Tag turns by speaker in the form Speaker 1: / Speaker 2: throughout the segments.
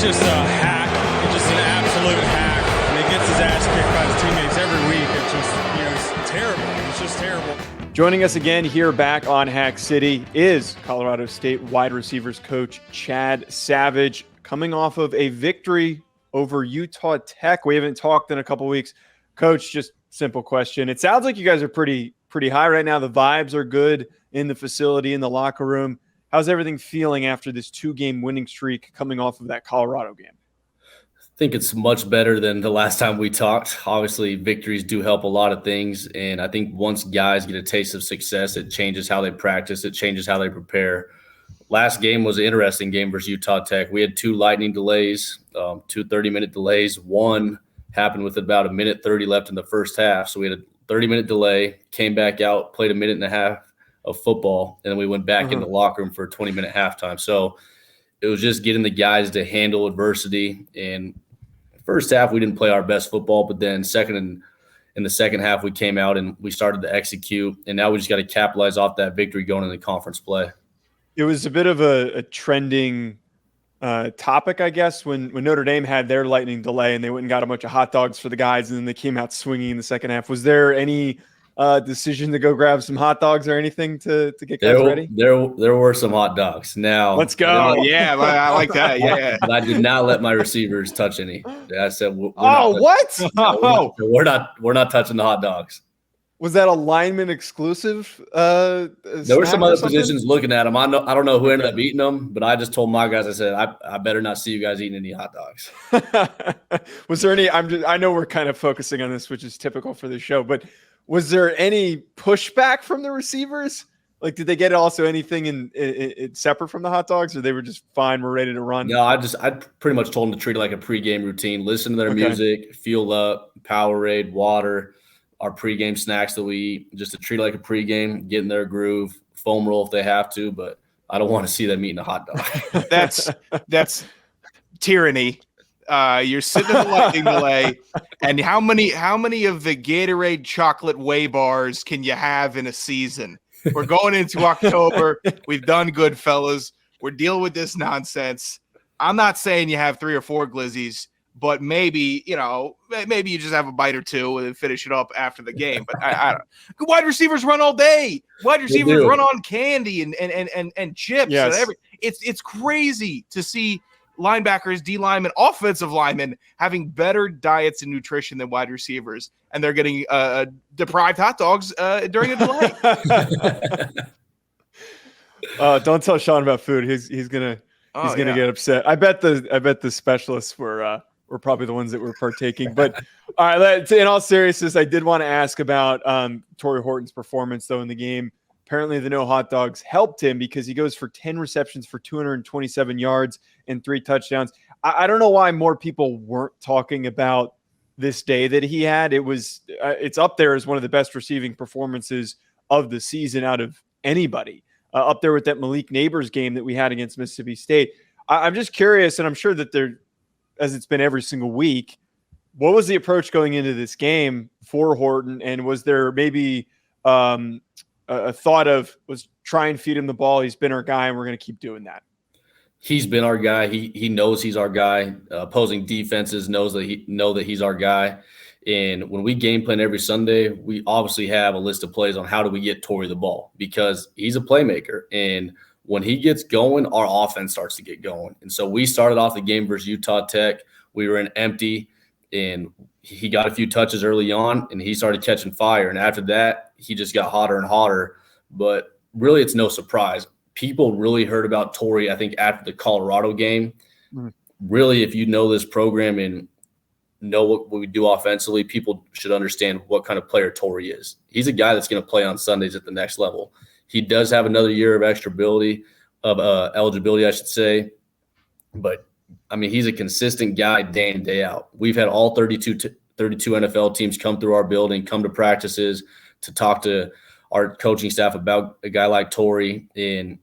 Speaker 1: just a hack. He's just an absolute hack. And he gets his ass kicked by his teammates every week. It's just, it's terrible. It's just terrible.
Speaker 2: Joining us again here back on Hack City is Colorado State wide receivers coach Chad Savage, coming off of a victory over Utah Tech. We haven't talked in a couple weeks. Coach, just simple question. It sounds like you guys are pretty high right now. The vibes are good in the facility, in the locker room. How's everything feeling after this 2-game winning streak coming off of that Colorado game?
Speaker 3: I think it's much better than the last time we talked. Obviously, victories do help a lot of things, and I think once guys get a taste of success, it changes how they practice. It changes how they prepare. Last game was an interesting game versus Utah Tech. We had 2 lightning delays, 2 30-minute delays. One happened with about 1:30 left in the first half, so we had a 30-minute delay, came back out, played 1.5 minutes of football, and then we went back in the locker room for a 20-minute halftime. So it was just getting the guys to handle adversity. And first half, we didn't play our best football, but then in the second half, we came out and we started to execute, and now we just got to capitalize off that victory going into conference play.
Speaker 2: It was a bit of a trending topic, I guess, when Notre Dame had their lightning delay and they went and got a bunch of hot dogs for the guys, and then they came out swinging in the second half. Was there any decision to go grab some hot dogs or anything to get guys ready?
Speaker 3: There were some hot dogs. Now
Speaker 2: let's go.
Speaker 4: I like that. Yeah.
Speaker 3: But I did not let my receivers touch any. I said, we're not touching the hot dogs.
Speaker 2: Was that a lineman exclusive?
Speaker 3: There were some other positions looking at them. I don't know who ended up eating them, but I just told my guys, I said, I better not see you guys eating any hot dogs.
Speaker 2: Was there any? I know we're kind of focusing on this, which is typical for the show, but was there any pushback from the receivers? Like, did they get also anything in separate from the hot dogs, or they were just fine, we're ready to run?
Speaker 3: No, I pretty much told them to treat it like a pregame routine. Listen to their music, fuel up, Powerade, water, our pregame snacks that we eat, just to treat it like a pregame, get in their groove, foam roll if they have to, but I don't want to see them eating a hot dog.
Speaker 4: That's tyranny. You're sitting in the lightning delay, and how many of the Gatorade chocolate whey bars can you have in a season? We're going into October. We've done good, fellas. We're dealing with this nonsense. I'm not saying you have 3 or 4 glizzies, but maybe you just have a bite or 2 and then finish it up after the game. But I don't. Wide receivers run all day. Wide receivers run on candy and chips.
Speaker 2: Yes.
Speaker 4: And it's crazy to see linebackers, D linemen, offensive linemen having better diets and nutrition than wide receivers, and they're getting deprived hot dogs during a delay.
Speaker 2: Don't tell Sean about food. He's gonna get upset. I bet the specialists were probably the ones that were partaking. But all right, in all seriousness, I did want to ask about Torrey Horton's performance though in the game. Apparently, the no hot dogs helped him because he goes for 10 receptions for 227 yards and 3 touchdowns. I don't know why more people weren't talking about this day that he had. It's up there as one of the best receiving performances of the season out of anybody. Up there with that Malik Neighbors game that we had against Mississippi State. I'm just curious, and I'm sure that as it's been every single week, what was the approach going into this game for Horton? And was there maybe a thought of, let's try and feed him the ball? He's been our guy, and we're going to keep doing that.
Speaker 3: He's been our guy. He knows he's our guy. Opposing defenses know that he's our guy. And when we game plan every Sunday, we obviously have a list of plays on how do we get Torrey the ball, because he's a playmaker. And when he gets going, our offense starts to get going. And so we started off the game versus Utah Tech. We were in empty, and he got a few touches early on, and he started catching fire. And after that, he just got hotter and hotter. But really, it's no surprise. People really heard about Torrey, I think, after the Colorado game. Really, if you know this program and know what we do offensively, people should understand what kind of player Torrey is. He's a guy that's going to play on Sundays at the next level. He does have another year of eligibility, I should say. But, I mean, he's a consistent guy day in, day out. We've had all 32 NFL teams come through our building, come to practices to talk to our coaching staff about a guy like Torrey, and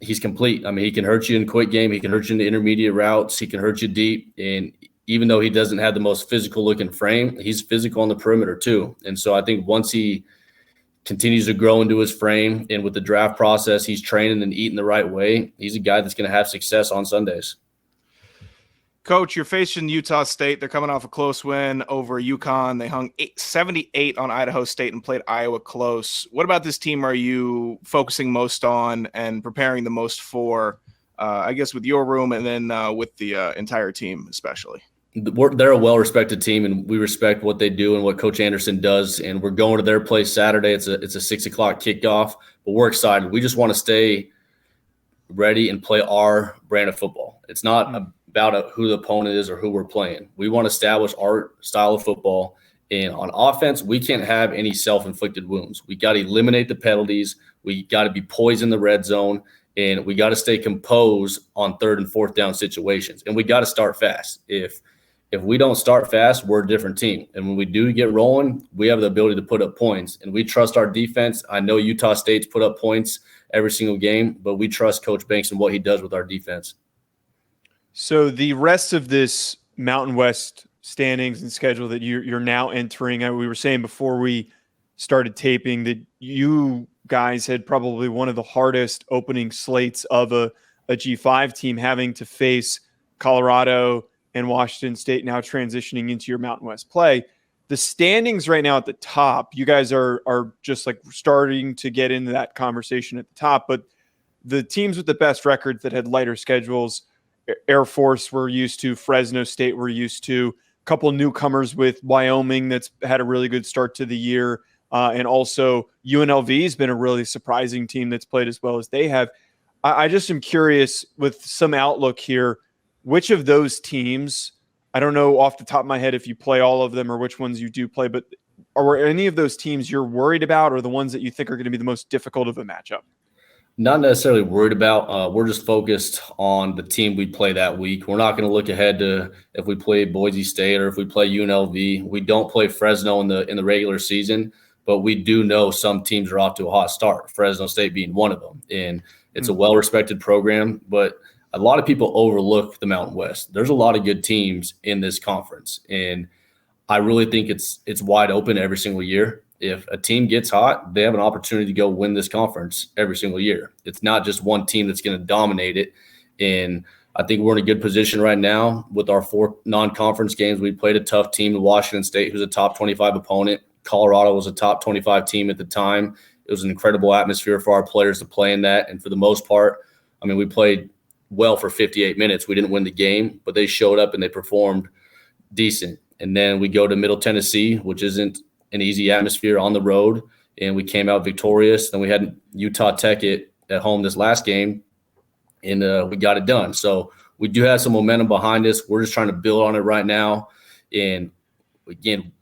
Speaker 3: he's complete. I mean, he can hurt you in quick game. He can hurt you in the intermediate routes. He can hurt you deep. And even though he doesn't have the most physical looking frame, he's physical on the perimeter too. And so I think once he continues to grow into his frame, and with the draft process, he's training and eating the right way, he's a guy that's going to have success on Sundays.
Speaker 4: Coach, you're facing Utah State. They're coming off a close win over UConn. They hung 78 on Idaho State and played Iowa close. What about this team are you focusing most on and preparing the most for, I guess, with your room and then with the entire team especially?
Speaker 3: They're a well-respected team, and we respect what they do and what Coach Anderson does. And we're going to their place Saturday. It's a 6 o'clock kickoff, but we're excited. We just want to stay ready and play our brand of football. It's not about who the opponent is or who we're playing. We want to establish our style of football. And on offense, we can't have any self-inflicted wounds. We got to eliminate the penalties. We got to be poised in the red zone, and we got to stay composed on 3rd and 4th down situations. And we got to start fast. If we don't start fast, we're a different team. And when we do get rolling, we have the ability to put up points. And we trust our defense. I know Utah State's put up points every single game, but we trust Coach Banks and what he does with our defense.
Speaker 2: So the rest of this Mountain West standings and schedule that you're now entering, we were saying before we started taping that you guys had probably one of the hardest opening slates of a G5 team, having to face Colorado and Washington State, now transitioning into your Mountain West play. The standings right now at the top, you guys are just like starting to get into that conversation at the top, but the teams with the best records that had lighter schedules, Air Force we're used to, Fresno State we're used to, a couple newcomers with Wyoming that's had a really good start to the year, and also UNLV has been a really surprising team that's played as well as they have. I just am curious with some outlook here, which of those teams, I don't know off the top of my head if you play all of them or which ones you do play, but are any of those teams you're worried about or the ones that you think are going to be the most difficult of a matchup?
Speaker 3: Not necessarily worried about. We're just focused on the team we play that week. We're not going to look ahead to if we play Boise State or if we play UNLV. We don't play Fresno in the regular season, but we do know some teams are off to a hot start, Fresno State being one of them. And it's a well-respected program, but a lot of people overlook the Mountain West. There's a lot of good teams in this conference, and I really think it's wide open every single year. If a team gets hot, they have an opportunity to go win this conference every single year. It's not just one team that's going to dominate it, and I think we're in a good position right now with our 4 non-conference games. We played a tough team in Washington State, who's a top 25 opponent. Colorado was a top 25 team at the time. It was an incredible atmosphere for our players to play in that, and for the most part, I mean, we played well for 58 minutes. We didn't win the game, but they showed up and they performed decent. And then we go to Middle Tennessee, which isn't an easy atmosphere on the road, and we came out victorious. Then we had Utah Tech at home this last game, and we got it done. So we do have some momentum behind us. We're just trying to build on it right now. And again,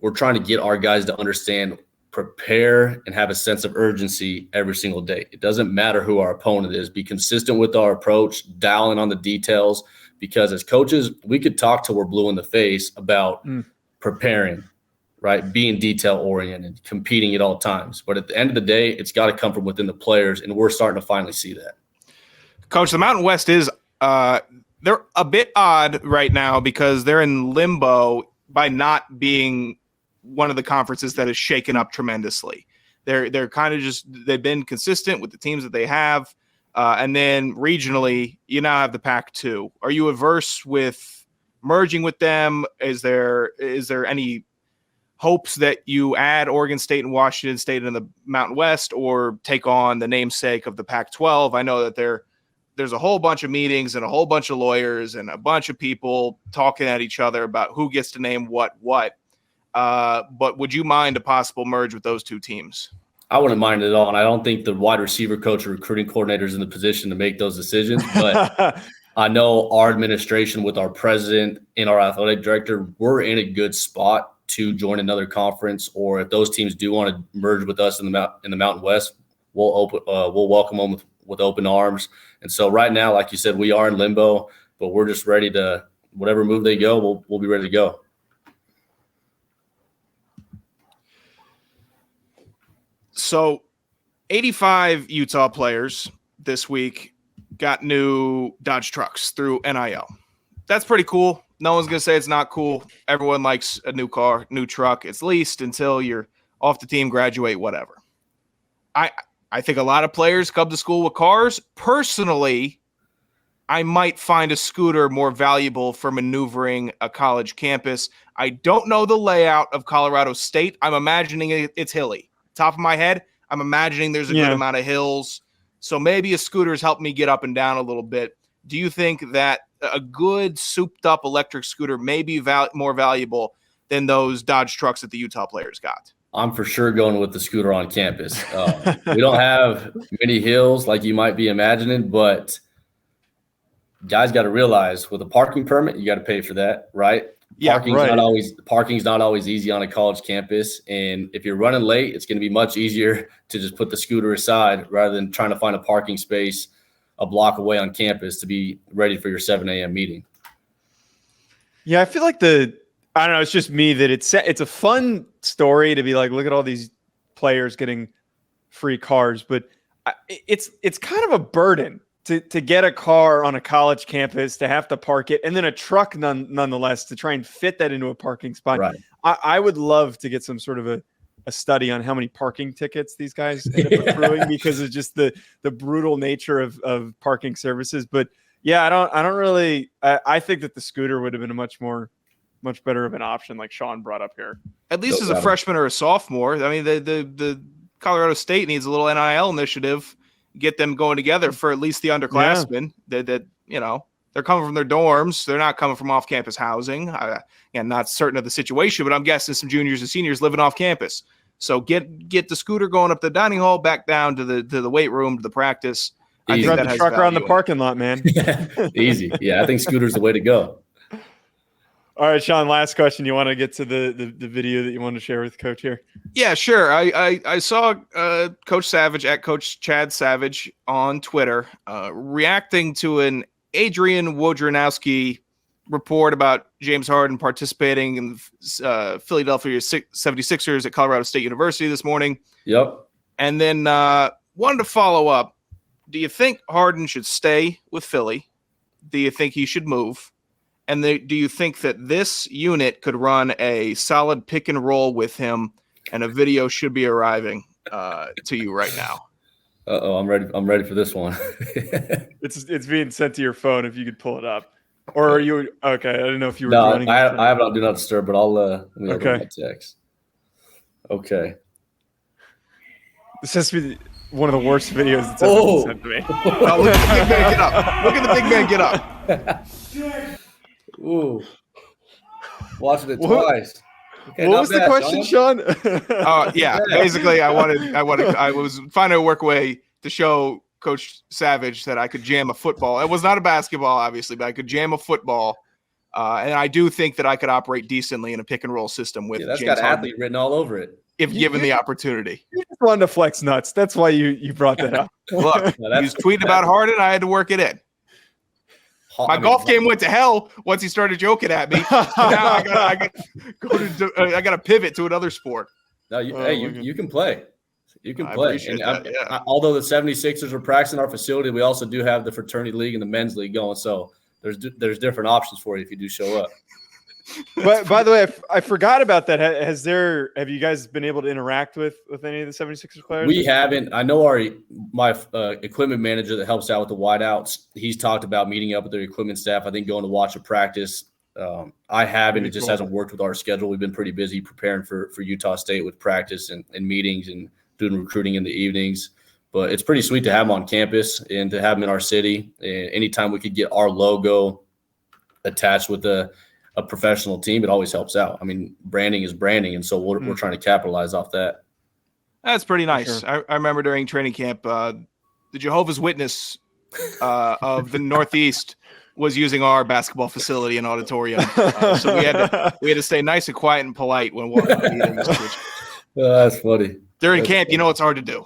Speaker 3: we're trying to get our guys to understand, prepare, and have a sense of urgency every single day. It doesn't matter who our opponent is. Be consistent with our approach, dial in on the details, because as coaches, we could talk till we're blue in the face about preparing, right? Being detail-oriented, competing at all times. But at the end of the day, it's got to come from within the players, and we're starting to finally see that.
Speaker 4: Coach, the Mountain West is they're a bit odd right now because they're in limbo by not being one of the conferences that is shaken up tremendously. They're kind of just, they've been consistent with the teams that they have. And then regionally, you now have the Pac-2. Are you averse with merging with them? Is there any hopes that you add Oregon State and Washington State in the Mountain West or take on the namesake of the Pac-12? I know that there's a whole bunch of meetings and a whole bunch of lawyers and a bunch of people talking at each other about who gets to name what. But would you mind a possible merge with those two teams?
Speaker 3: I wouldn't mind it at all. And I don't think the wide receiver coach or recruiting coordinator is in the position to make those decisions. But I know our administration with our president and our athletic director, we're in a good spot to join another conference. Or if those teams do want to merge with us in the Mountain West, we'll welcome them with open arms. And so right now, like you said, we are in limbo, but we're just ready to whatever move they go, we'll be ready to go.
Speaker 4: So 85 Utah players this week got new Dodge trucks through NIL. That's pretty cool. No one's going to say it's not cool. Everyone likes a new car, new truck, at least until you're off the team, graduate, whatever. I think a lot of players come to school with cars. Personally, I might find a scooter more valuable for maneuvering a college campus. I don't know the layout of Colorado State. I'm imagining it's hilly. Top of my head, I'm imagining there's a good amount of hills. So maybe a scooter's helped me get up and down a little bit. Do you think that a good souped-up electric scooter may be more valuable than those Dodge trucks that the Utah players got?
Speaker 3: I'm for sure going with the scooter on campus. We don't have many hills like you might be imagining, but guys got to realize with a parking permit, you got to pay for that, right?
Speaker 2: Yeah,
Speaker 3: Parking's not always easy on a college campus, and if you're running late, it's going to be much easier to just put the scooter aside rather than trying to find a parking space a block away on campus to be ready for your 7 a.m. meeting.
Speaker 2: Yeah, I feel like I don't know, it's just me that it's a fun story to be like, look at all these players getting free cars, but it's kind of a burden to get a car on a college campus, to have to park it, and then a truck nonetheless to try and fit that into a parking spot.
Speaker 3: Right.
Speaker 2: I would love to get some sort of a study on how many parking tickets these guys end up accruing because of just the brutal nature of parking services. But yeah, I don't really. I think that the scooter would have been a much better of an option, like Sean brought up here. At least
Speaker 4: as a freshman or a sophomore. I mean, the Colorado State needs a little NIL initiative, get them going together for at least the underclassmen. Yeah. That they're coming from their dorms. They're not coming from off-campus housing. I'm not certain of the situation, but I'm guessing some juniors and seniors living off campus. So get the scooter going up the dining hall, back down to the weight room, to the practice.
Speaker 2: I think drive the truck around the parking lot, man.
Speaker 3: Easy. Yeah, I think scooter's the way to go.
Speaker 2: All right, Sean, last question. You want to get to the video that you want to share with Coach here?
Speaker 4: Yeah, sure. I saw Coach Savage at Coach Chad Savage on Twitter reacting to an Adrian Wojnarowski report about James Harden participating in Philadelphia 76ers at Colorado State University this morning.
Speaker 3: Yep.
Speaker 4: And then wanted to follow up. Do you think Harden should stay with Philly? Do you think he should move? And do you think that this unit could run a solid pick and roll with him, and a video should be arriving to you right now?
Speaker 3: Uh-oh, I'm ready for this one.
Speaker 2: It's being sent to your phone if you could pull it up. Or are you okay? I don't know if you were
Speaker 3: running. I have it on Do Not Disturb, but I'll
Speaker 2: okay.
Speaker 3: My text. Okay.
Speaker 2: This has to be one of the worst videos that's ever been sent to me.
Speaker 4: Oh, look at the big man get up. Look at the big man get up.
Speaker 3: Ooh. Watching it twice. Okay,
Speaker 2: what was the question, Sean?
Speaker 4: Yeah. Basically, I was trying to work a way to show Coach Savage that I could jam a football. It was not a basketball, obviously, but I could jam a football. And I do think that I could operate decently in a pick and roll system with
Speaker 3: that's
Speaker 4: James
Speaker 3: got
Speaker 4: Harden
Speaker 3: athlete written all over it.
Speaker 4: if given the opportunity.
Speaker 2: You just wanted to flex nuts. That's why you brought that up.
Speaker 4: Look, he was tweeting about Harden. I had to work it in. My golf game went to hell once he started joking at me. Now I got to pivot to another sport.
Speaker 3: No, you can play. You can play.
Speaker 2: Although
Speaker 3: the 76ers are practicing our facility, we also do have the fraternity league and the men's league going. So there's different options for you if you do show up.
Speaker 2: But by the way, I forgot about that. Have you guys been able to interact with any of the 76ers players?
Speaker 3: We haven't. I know my equipment manager that helps out with the wideouts, he's talked about meeting up with their equipment staff. I think going to watch a practice. I haven't. It just hasn't worked with our schedule. We've been pretty busy preparing for Utah State with practice and meetings and doing recruiting in the evenings. But it's pretty sweet to have them on campus and to have them in our city. And anytime we could get our logo attached with a professional team, it always helps out. I mean, branding is branding, and so we're trying to capitalize off that.
Speaker 4: That's pretty nice. Sure. I remember during training camp, the Jehovah's Witness of the Northeast was using our basketball facility and auditorium, so we had to stay nice and quiet and polite when walking to meetings.
Speaker 3: That's funny.
Speaker 4: During camp, you know it's hard to do.